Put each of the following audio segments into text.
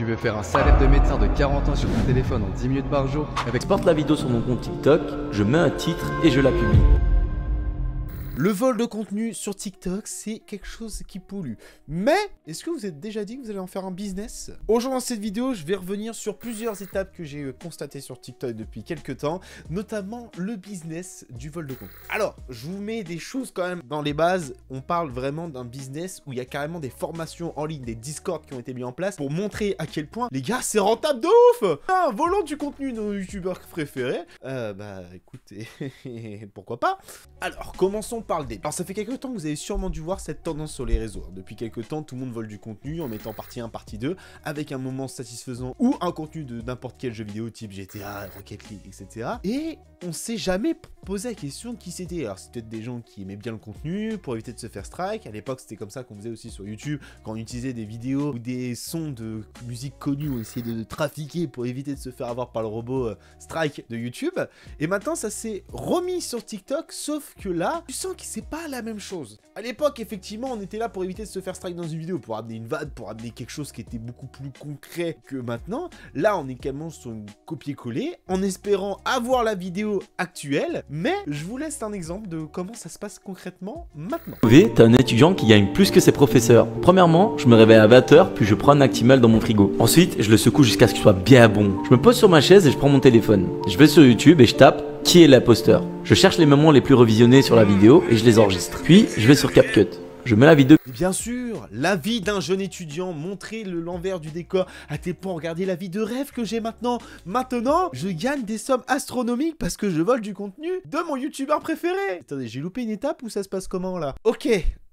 Tu veux faire un salaire de médecin de 40 ans sur ton téléphone en 10 minutes par jour avec... J'exporte la vidéo sur mon compte TikTok, je mets un titre et je la publie. Le vol de contenu sur TikTok, c'est quelque chose qui pollue. Mais, est-ce que vous êtes déjà dit que vous allez en faire un business? Aujourd'hui, dans cette vidéo, je vais revenir sur plusieurs étapes que j'ai constatées sur TikTok depuis quelques temps, notamment le business du vol de contenu. Alors, je vous mets des choses quand même dans les bases. On parle vraiment d'un business où il y a carrément des formations en ligne, des Discord qui ont été mis en place pour montrer à quel point, les gars, c'est rentable de ouf! Volant du contenu de nos youtubeurs préférés. Écoutez, pourquoi pas? Alors, commençons par le début. Alors ça fait quelques temps que vous avez sûrement dû voir cette tendance sur les réseaux. Depuis quelques temps, tout le monde vole du contenu en mettant partie 1, partie 2, avec un moment satisfaisant ou un contenu de n'importe quel jeu vidéo type GTA, Rocket League, etc. Et on s'est jamais posé la question de qui c'était. Alors c'est peut-être des gens qui aimaient bien le contenu pour éviter de se faire strike. À l'époque c'était comme ça qu'on faisait aussi sur YouTube, quand on utilisait des vidéos ou des sons de musique connue, on essayait de trafiquer pour éviter de se faire avoir par le robot strike de YouTube. Et maintenant ça s'est remis sur TikTok, sauf que là, tu sens que c'est pas la même chose. À l'époque, effectivement, on était là pour éviter de se faire strike dans une vidéo, pour amener une vanne, pour amener quelque chose qui était beaucoup plus concret que maintenant. Là, on est carrément sur une copier-coller, en espérant avoir la vidéo actuelle, mais je vous laisse un exemple de comment ça se passe concrètement maintenant. T'es un étudiant qui gagne plus que ses professeurs. Premièrement, je me réveille à 20h, puis je prends un Actimel dans mon frigo. Ensuite, je le secoue jusqu'à ce qu'il soit bien bon. Je me pose sur ma chaise et je prends mon téléphone. Je vais sur YouTube et je tape « Qui est l'imposteur ?» Je cherche les moments les plus revisionnés sur la vidéo et je les enregistre. Puis, je vais sur CapCut. Je mets la vidéo. Bien sûr, la vie d'un jeune étudiant, montrer l'envers du décor, à tel point, regardez la vie de rêve que j'ai maintenant. Maintenant, je gagne des sommes astronomiques parce que je vole du contenu de mon youtubeur préféré. Attendez, j'ai loupé une étape ou ça se passe comment là? Ok,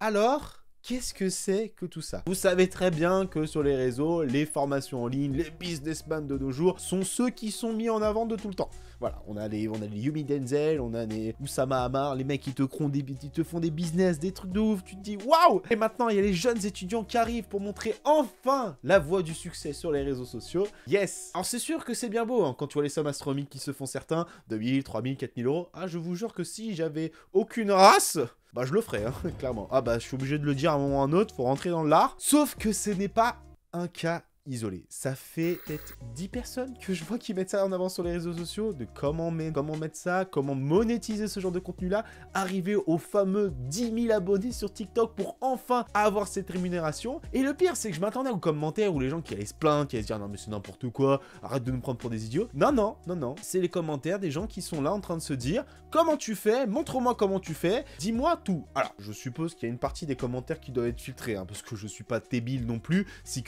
alors... qu'est-ce que c'est que tout ça? Vous savez très bien que sur les réseaux, les formations en ligne, les businessmen de nos jours sont ceux qui sont mis en avant de tout le temps. Voilà, on a les Yumi Denzel, on a les Oussama Hamar, les mecs qui te font des business, des trucs de ouf, tu te dis waouh! Et maintenant, il y a les jeunes étudiants qui arrivent pour montrer enfin la voie du succès sur les réseaux sociaux. Yes! Alors c'est sûr que c'est bien beau, hein, quand tu vois les sommes astronomiques qui se font certains, 2000, 3000, 4000 euros. Ah, je vous jure que si j'avais aucune race... bah je le ferai, hein, clairement. Ah bah je suis obligé de le dire à un moment ou à un autre, faut rentrer dans l'art. Sauf que ce n'est pas un cas isolé. Ça fait peut-être 10 personnes que je vois qui mettent ça en avant sur les réseaux sociaux, de comment mettre ça, comment monétiser ce genre de contenu-là, arriver aux fameux 10 000 abonnés sur TikTok pour enfin avoir cette rémunération. Et le pire, c'est que je m'attendais aux commentaires où les gens qui allaient se plaindre, qui allaient se dire « Non mais c'est n'importe quoi, arrête de nous prendre pour des idiots ». Non, non, non, non. C'est les commentaires des gens qui sont là en train de se dire « Comment tu fais? Montre-moi comment tu fais. Dis-moi tout. » Alors, je suppose qu'il y a une partie des commentaires qui doivent être filtrés, hein, parce que je suis pas débile non plus. Si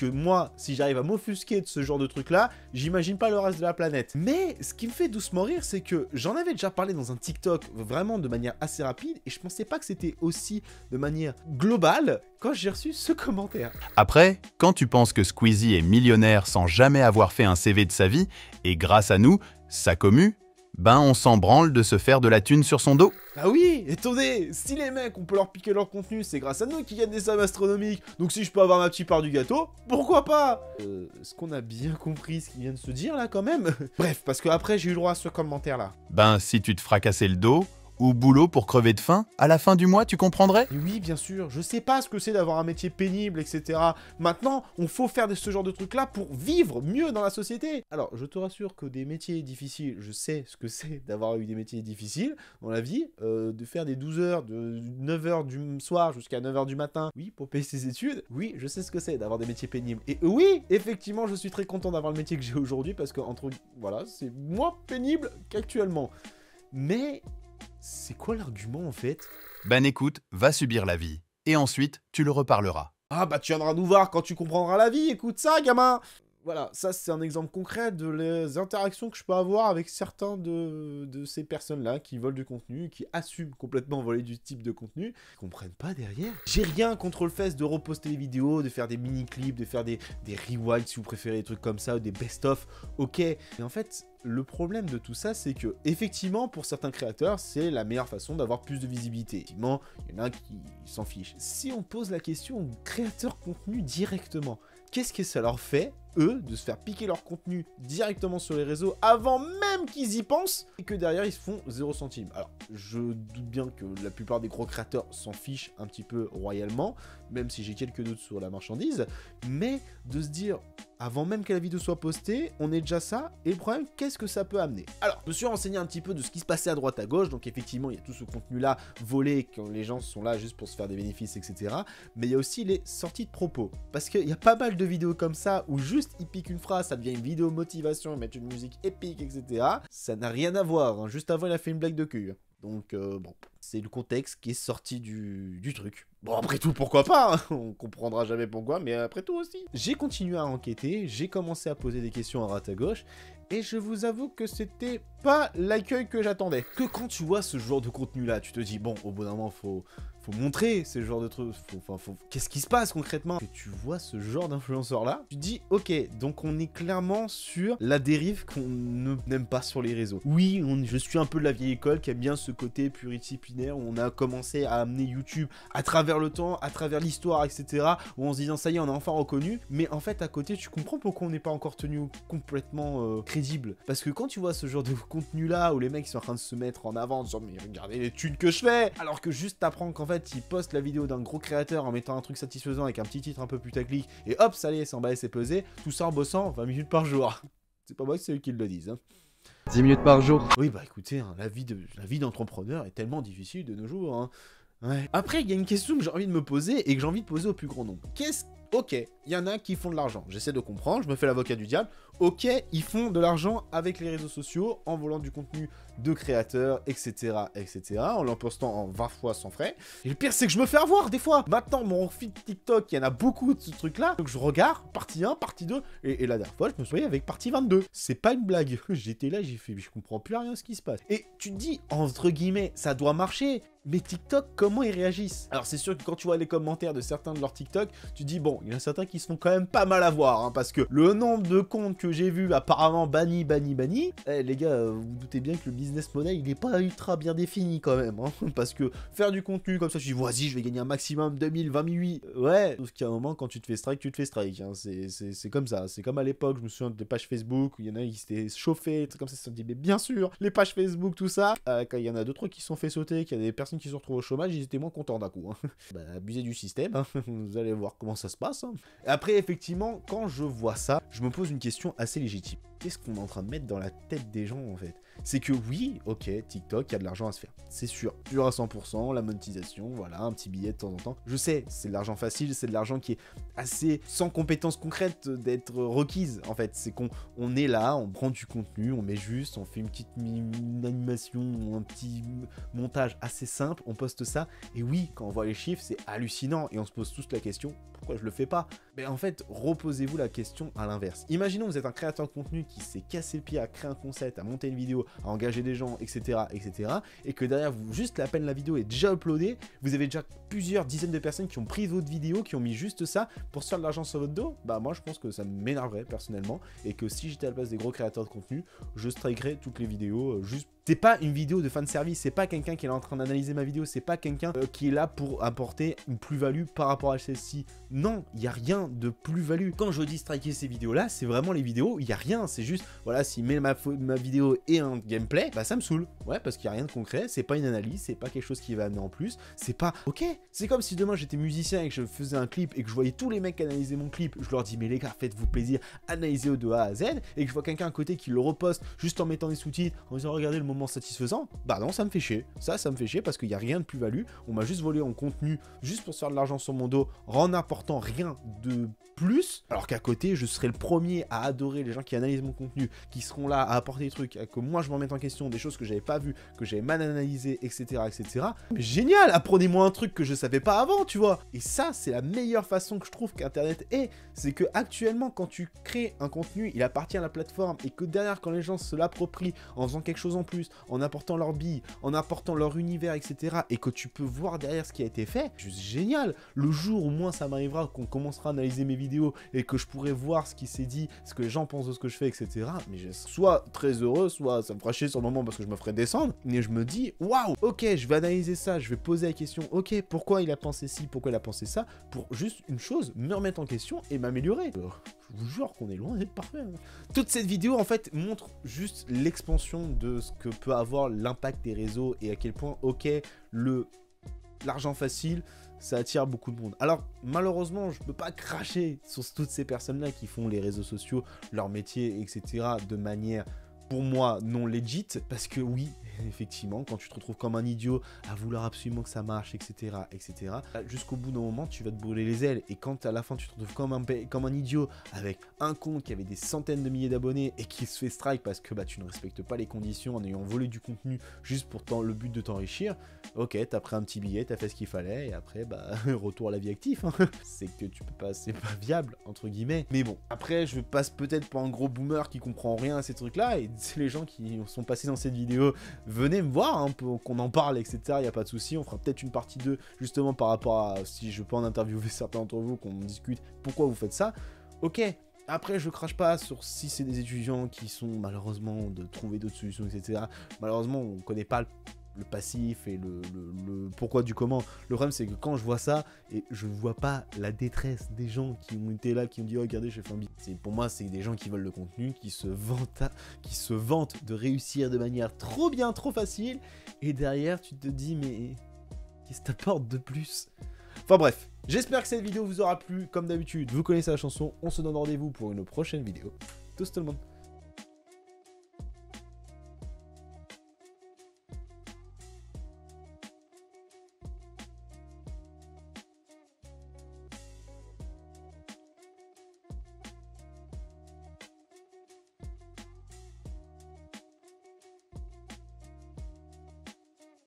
j'arrive à m'offusquer de ce genre de truc là, j'imagine pas le reste de la planète. Mais ce qui me fait doucement rire, c'est que j'en avais déjà parlé dans un TikTok vraiment de manière assez rapide et je pensais pas que c'était aussi de manière globale quand j'ai reçu ce commentaire. Après, quand tu penses que Squeezie est millionnaire sans jamais avoir fait un CV de sa vie, et grâce à nous, sa commu, ben on s'en branle de se faire de la thune sur son dos. Ah oui, attendez, si les mecs, on peut leur piquer leur contenu, c'est grâce à nous qu'ils gagnent des sommes astronomiques, donc si je peux avoir ma petite part du gâteau, pourquoi pas? Est-ce qu'on a bien compris ce qu'il vient de se dire là quand même? Bref, parce que après j'ai eu le droit à ce commentaire là. Ben si tu te fracassais le dos, ou boulot pour crever de faim, à la fin du mois, tu comprendrais? Et oui, bien sûr, je sais pas ce que c'est d'avoir un métier pénible, etc. Maintenant, on faut faire ce genre de trucs-là pour vivre mieux dans la société. Alors, je te rassure que des métiers difficiles, je sais ce que c'est d'avoir eu des métiers difficiles dans la vie, de faire des 12 heures, de 9 heures du soir jusqu'à 9 heures du matin, oui, pour payer ses études, oui, je sais ce que c'est d'avoir des métiers pénibles. Et oui, effectivement, je suis très content d'avoir le métier que j'ai aujourd'hui, parce que, voilà, c'est moins pénible qu'actuellement. Mais... c'est quoi l'argument en fait? Ben écoute, va subir la vie. Et ensuite, tu le reparleras. Ah bah tu viendras nous voir quand tu comprendras la vie, écoute ça gamin! Voilà, ça c'est un exemple concret de les interactions que je peux avoir avec certains de ces personnes-là qui volent du contenu, qui assument complètement voler du type de contenu, qui comprennent pas derrière. J'ai rien contre le fait de reposter des vidéos, de faire des mini-clips, de faire des rewinds si vous préférez, des trucs comme ça, ou des best-of, ok. Mais en fait, le problème de tout ça, c'est que, effectivement, pour certains créateurs, c'est la meilleure façon d'avoir plus de visibilité. Effectivement, il y en a qui s'en fichent. Si on pose la question aux créateurs contenu directement, qu'est-ce que ça leur fait, eux, de se faire piquer leur contenu directement sur les réseaux avant même qu'ils y pensent et que derrière ils se font 0 centime. Alors, je doute bien que la plupart des gros créateurs s'en fichent un petit peu royalement, même si j'ai quelques doutes sur la marchandise, mais de se dire, avant même que la vidéo soit postée, on est déjà ça, et le problème, qu'est-ce que ça peut amener? Alors, je me suis renseigné un petit peu de ce qui se passait à droite à gauche, donc effectivement, il y a tout ce contenu-là volé, quand les gens sont là juste pour se faire des bénéfices, etc. Mais il y a aussi les sorties de propos, parce qu'il y a pas mal de vidéos comme ça, où juste il pique une phrase, ça devient une vidéo motivation, ils mettent une musique épique, etc. Ça n'a rien à voir, hein. Juste avant, il a fait une blague de cul. Donc, bon, c'est le contexte qui est sorti du truc. Bon, après tout, pourquoi pas, hein. On comprendra jamais pourquoi, mais après tout aussi. J'ai continué à enquêter, j'ai commencé à poser des questions à droite à gauche, et je vous avoue que c'était pas l'accueil que j'attendais. Que quand tu vois ce genre de contenu-là, tu te dis, bon, au bout d'un moment, faut montrer ce genre de trucs, qu'est-ce qui se passe concrètement? Que tu vois ce genre d'influenceur-là, tu te dis, ok, donc on est clairement sur la dérive qu'on n'aime pas sur les réseaux. Oui, je suis un peu de la vieille école qui aime bien ce côté pluridisciplinaire où on a commencé à amener YouTube à travers le temps, à travers l'histoire, etc. Où on se disant, ça y est, on a enfin reconnu. Mais en fait, à côté, tu comprends pourquoi on n'est pas encore tenu complètement crédible. Parce que quand tu vois ce genre de contenu-là où les mecs sont en train de se mettre en avant, en disant, mais regardez les thunes que je fais, alors que juste t'apprends qu'en fait, il poste la vidéo d'un gros créateur en mettant un truc satisfaisant avec un petit titre un peu putaclic, et hop, ça y est, c'est emballé, c'est pesé, tout ça en bossant 20 minutes par jour. C'est pas moi, c'est eux qui le disent. Hein. 10 minutes par jour. Oui, bah écoutez, hein, la vie d'entrepreneur est tellement difficile de nos jours. Hein. Ouais. Après, il y a une question que j'ai envie de me poser et que j'ai envie de poser au plus grand nombre. Ok, il y en a qui font de l'argent. J'essaie de comprendre, je me fais l'avocat du diable. Ok, ils font de l'argent avec les réseaux sociaux, en volant du contenu de créateurs, etc., etc., en l'empostant en 20 fois sans frais. Et le pire, c'est que je me fais avoir des fois. Maintenant, mon feed TikTok, il y en a beaucoup de ce truc-là. Donc je regarde, partie 1, partie 2, et la dernière fois, je me souviens avec partie 22. C'est pas une blague. J'étais là, j'ai fait, je comprends plus rien ce qui se passe. Et tu te dis, entre guillemets, ça doit marcher. Mais TikTok, comment ils réagissent? Alors c'est sûr que quand tu vois les commentaires de certains de leurs TikTok, tu te dis bon, il y en a certains qui se font quand même pas mal avoir, hein, parce que le nombre de comptes que j'ai vu apparemment banni, les gars, vous doutez bien que le business model, il est pas ultra bien défini quand même, hein, parce que faire du contenu comme ça, je dis vas-y, je vais gagner un maximum 2000, 20 000, ouais, sauf qu'à un moment, quand tu te fais strike, hein, c'est comme ça, c'est comme à l'époque, je me souviens des pages Facebook, où il y en a qui s'étaient chauffés, comme ça, ils se sont dit, mais bien sûr, les pages Facebook, tout ça, quand il y en a d'autres qui se sont fait sauter, qu'il y a des personnes qui se retrouvent au chômage, ils étaient moins contents d'un coup. Hein. Bah, abuser du système, hein. Vous allez voir comment ça se passe. Hein. Et après, effectivement, quand je vois ça, je me pose une question assez légitime. Qu'est-ce qu'on est en train de mettre dans la tête des gens, en fait? C'est que oui, ok, TikTok, il y a de l'argent à se faire. C'est sûr, à 100%, la monétisation, voilà, un petit billet de temps en temps. Je sais, c'est de l'argent facile, c'est de l'argent qui est assez sans compétences concrètes d'être requise, en fait. C'est qu'on est là, on prend du contenu, on met juste, on fait une petite animation, un petit montage assez simple, on poste ça, et oui, quand on voit les chiffres, c'est hallucinant, et on se pose tous la question, pourquoi je le fais pas? Mais en fait, reposez-vous la question à l'inverse. Imaginons que vous êtes un créateur de contenu qui s'est cassé le pied à créer un concept, à monter une vidéo, à engager des gens, etc., et que derrière, juste à peine la vidéo est déjà uploadée, vous avez déjà plusieurs dizaines de personnes qui ont pris votre vidéo, qui ont mis juste ça pour se faire de l'argent sur votre dos. Bah moi, je pense que ça m'énerverait personnellement, et que si j'étais à la place des gros créateurs de contenu, je strikerais toutes les vidéos juste. C'est pas une vidéo de fan service, c'est pas quelqu'un qui est là en train d'analyser ma vidéo, c'est pas quelqu'un qui est là pour apporter une plus-value par rapport à celle-ci. Non, il y a rien de plus-value. Quand je dis striker ces vidéos-là, c'est vraiment les vidéos, il y a rien, c'est juste, voilà, s'il met ma vidéo et un gameplay, bah ça me saoule. Ouais, parce qu'il y a rien de concret, c'est pas une analyse, c'est pas quelque chose qui va amener en plus, c'est pas, ok, c'est comme si demain j'étais musicien et que je faisais un clip et que je voyais tous les mecs analyser mon clip, je leur dis, mais les gars, faites-vous plaisir, analysez-le de A à Z, et que je vois quelqu'un à côté qui le reposte juste en mettant des sous-titres, en disant, regardez le moment satisfaisant, bah non, ça me fait chier. Ça me fait chier parce qu'il n'y a rien de plus-value. On m'a juste volé en contenu juste pour se faire de l'argent sur mon dos en n'apportant rien de plus. Alors qu'à côté, je serai le premier à adorer les gens qui analysent mon contenu, qui seront là à apporter des trucs, que moi je m'en mette en question, des choses que j'avais pas vues, que j'avais mal analysées, etc., etc. Mais génial, apprenez-moi un truc que je savais pas avant, tu vois. Et ça, c'est la meilleure façon que je trouve qu'Internet est. C'est que actuellement, quand tu crées un contenu, il appartient à la plateforme et que derrière, quand les gens se l'approprient en faisant quelque chose en plus, en apportant leur billes, en apportant leur univers, etc. et que tu peux voir derrière ce qui a été fait, juste génial. Le jour où moi ça m'arrivera, qu'on commencera à analyser mes vidéos et que je pourrai voir ce qui s'est dit, ce que les gens pensent de ce que je fais, etc. Mais je suis soit très heureux, soit ça me fera chier sur le moment parce que je me ferai descendre. Mais je me dis, waouh, ok, je vais analyser ça, je vais poser la question, ok, pourquoi il a pensé ci, pourquoi il a pensé ça, pour juste une chose, me remettre en question et m'améliorer. Je vous jure qu'on est loin d'être parfait. Hein. Toute cette vidéo, en fait, montre juste l'expansion de ce que peut avoir l'impact des réseaux et à quel point, ok, l'argent facile, ça attire beaucoup de monde. Alors, malheureusement, je peux pas cracher sur toutes ces personnes-là qui font les réseaux sociaux, leur métier, etc. de manière, pour moi, non legit, parce que oui, effectivement, quand tu te retrouves comme un idiot à vouloir absolument que ça marche, etc., jusqu'au bout d'un moment, tu vas te brûler les ailes. Et quand à la fin, tu te retrouves comme un idiot avec un compte qui avait des centaines de milliers d'abonnés et qui se fait strike parce que tu ne respectes pas les conditions en ayant volé du contenu juste pour le but de t'enrichir, ok, t'as pris un petit billet, t'as fait ce qu'il fallait, et après, retour à la vie active. Hein. C'est que tu peux pas, c'est pas viable, entre guillemets. Mais bon, après, je passe peut-être pour un gros boomer qui comprend rien à ces trucs-là, et les gens qui sont passés dans cette vidéo, venez me voir, hein, qu'on en parle, etc. Il n'y a pas de souci. On fera peut-être une partie 2, justement, par rapport à, si je peux en interviewer certains d'entre vous, qu'on discute pourquoi vous faites ça. Ok, après, je crache pas sur si c'est des étudiants qui sont, malheureusement, de trouver d'autres solutions, etc. Malheureusement, on connaît pas le passif et le pourquoi du comment. Le problème, c'est que quand je vois ça, et je vois pas la détresse des gens qui ont été là, qui ont dit oh, regardez, j'ai fait un bit. Pour moi, c'est des gens qui veulent le contenu, qui se vantent de réussir de manière trop bien, trop facile, et derrière, tu te dis mais qu'est-ce que t'apportes de plus? Enfin bref, j'espère que cette vidéo vous aura plu. Comme d'habitude, vous connaissez la chanson, on se donne rendez-vous pour une prochaine vidéo. Tous tout le monde.